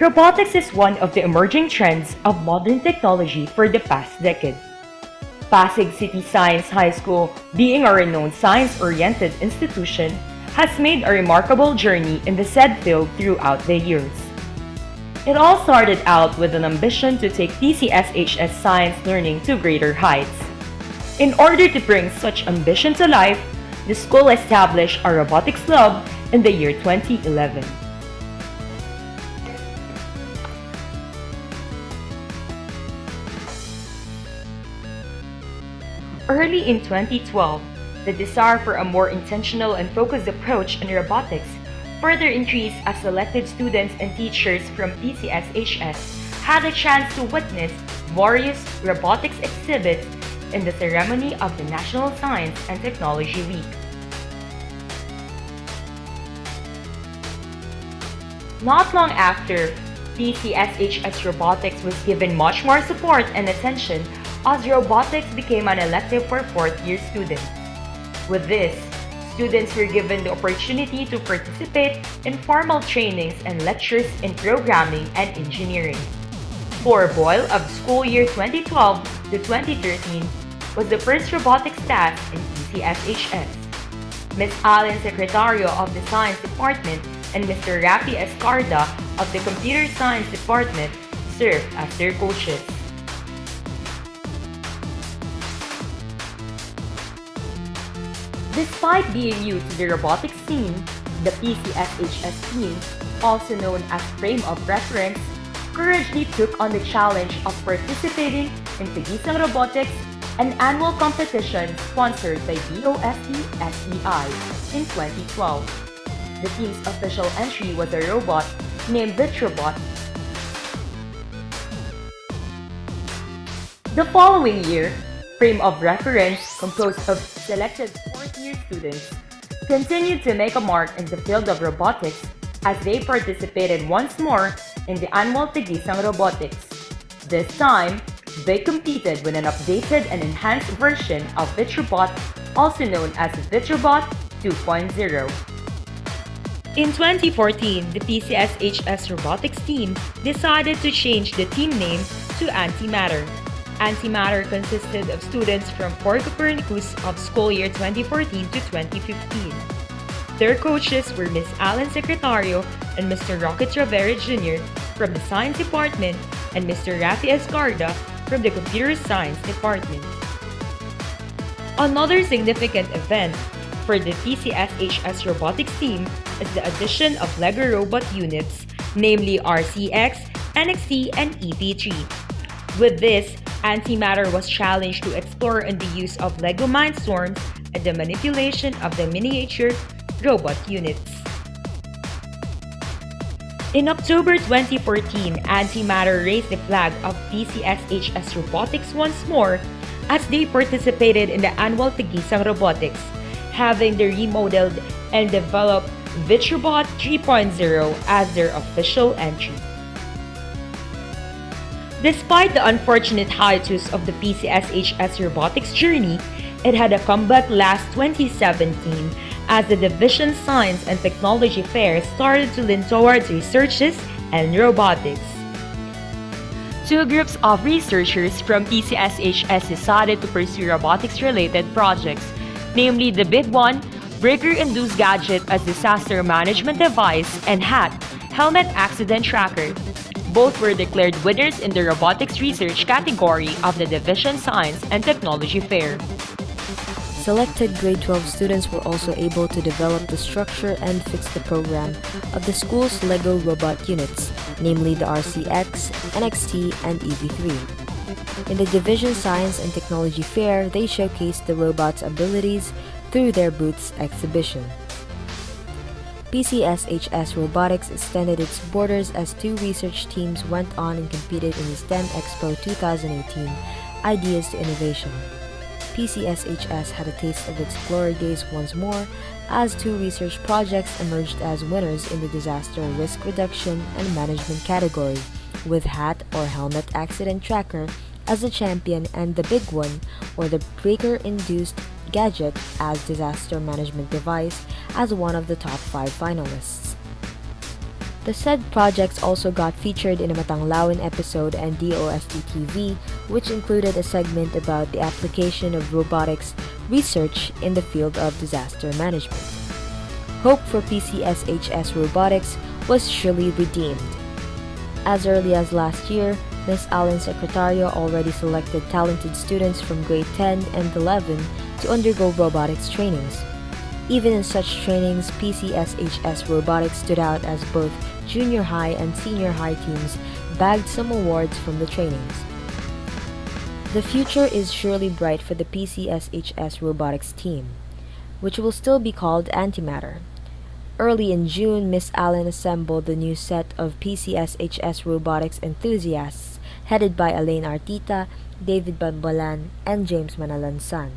Robotics is one of the emerging trends of modern technology for the past decade. Pasig City Science High School, being a renowned science-oriented institution, has made a remarkable journey in the said field throughout the years. It all started out with an ambition to take PCSHS science learning to greater heights. In order to bring such ambition to life, the school established a robotics lab in the year 2011. Early in 2012, the desire for a more intentional and focused approach in robotics further increased as selected students and teachers from PCSHS had a chance to witness various robotics exhibits in the ceremony of the National Science and Technology Week. Not long after, PCSHS Robotics was given much more support and attention as robotics became an elective for fourth-year students. With this, students were given the opportunity to participate in formal trainings and lectures in programming and engineering. For Boyle of school year 2012 to 2013 was the first robotics class in PCSHS. Ms. Allen Secretario of the Science Department and Mr. Rafi Escarda of the Computer Science Department served as their coaches. Despite being new to the robotics scene, the PCSHS team, also known as Frame of Reference, courageously took on the challenge of participating in Tagisang Robotics, an annual competition sponsored by DOST-SEI in 2012. The team's official entry was a robot named VitrBot. The following year, Frame of Reference, composed of selected fourth-year students, continued to make a mark in the field of robotics as they participated once more in the annual Tagisang Robotics. This time, they competed with an updated and enhanced version of VitrBot, also known as VitrBot 2.0. In 2014, the PCSHS Robotics team decided to change the team name to Antimatter. Antimatter consisted of students from Fort Copernicus of school year 2014 to 2015. Their coaches were Ms. Allen Secretario and Mr. Rocket Travera Jr. from the Science Department and Mr. Rafi Escarda from the Computer Science Department. Another significant event for the PCSHS Robotics team is the addition of LEGO robot units, namely RCX, NXT, and EP3. With this, Antimatter was challenged to explore on the use of LEGO Mindstorms and the manipulation of the miniature robot units. In October 2014, Antimatter raised the flag of PCSHS Robotics once more as they participated in the annual Tagisang Robotics, having the remodeled and developed VitrBot 3.0 as their official entry. Despite the unfortunate hiatus of the PCSHS Robotics journey, it had a comeback last 2017 as the Division Science and Technology Fair started to lean towards researches and robotics. Two groups of researchers from PCSHS decided to pursue robotics-related projects, namely the big one, Breaker-Induced Gadget as Disaster Management Device, and HAT, Helmet Accident Tracker. Both were declared winners in the robotics research category of the Division Science and Technology Fair. Selected grade 12 students were also able to develop the structure and fix the program of the school's LEGO robot units, namely the RCX, NXT, and EV3. In the Division Science and Technology Fair, they showcased the robot's abilities through their booth's exhibition. PCSHS Robotics extended its borders as two research teams went on and competed in the STEM Expo 2018, Ideas to Innovation. PCSHS had a taste of its glory days once more as two research projects emerged as winners in the Disaster Risk Reduction and Management category, with HAT or Helmet Accident Tracker as the champion and the big one, or the Breaker-Induced Gadget as Disaster Management Device, as one of the top 5 finalists. The said projects also got featured in a Matanglawin episode and DOST TV, which included a segment about the application of robotics research in the field of disaster management. Hope for PCSHS Robotics was surely redeemed. As early as last year, Ms. Allen Secretario already selected talented students from grade 10 and 11 to undergo robotics trainings. Even in such trainings, PCSHS Robotics stood out as both junior high and senior high teams bagged some awards from the trainings. The future is surely bright for the PCSHS Robotics team, which will still be called Antimatter. Early in June, Ms. Allen assembled the new set of PCSHS Robotics enthusiasts headed by Elaine Artita, David Bambalan, and James Manalansan.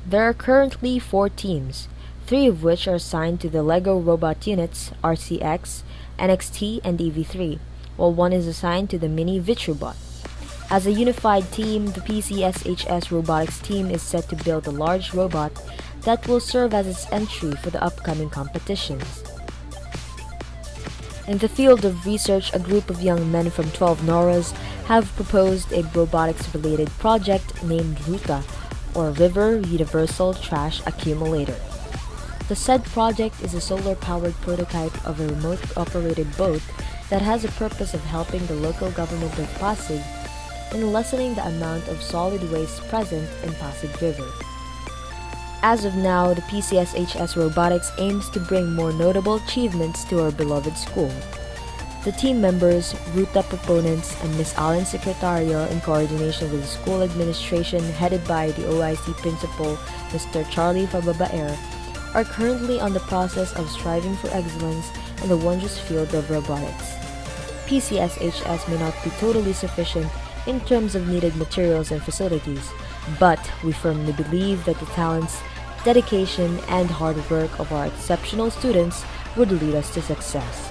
There are currently 4 teams, 3 of which are assigned to the LEGO Robot Units, RCX, NXT, and EV3, while 1 is assigned to the Mini Vitrobot. As a unified team, the PCSHS Robotics team is set to build a large robot that will serve as its entry for the upcoming competitions. In the field of research, a group of young men from 12 NORAs have proposed a robotics-related project named RUTA, or River Universal Trash Accumulator. The said project is a solar-powered prototype of a remote-operated boat that has a purpose of helping the local government of Pasig in lessening the amount of solid waste present in Pasig River. As of now, the PCSHS Robotics aims to bring more notable achievements to our beloved school. The team members, RUTA proponents, and Ms. Allen Secretario in coordination with the school administration headed by the OIC principal, Mr. Charlie Fababaer, are currently on the process of striving for excellence in the wondrous field of robotics. PCSHS may not be totally sufficient in terms of needed materials and facilities, but we firmly believe that the talents, dedication, and hard work of our exceptional students would lead us to success.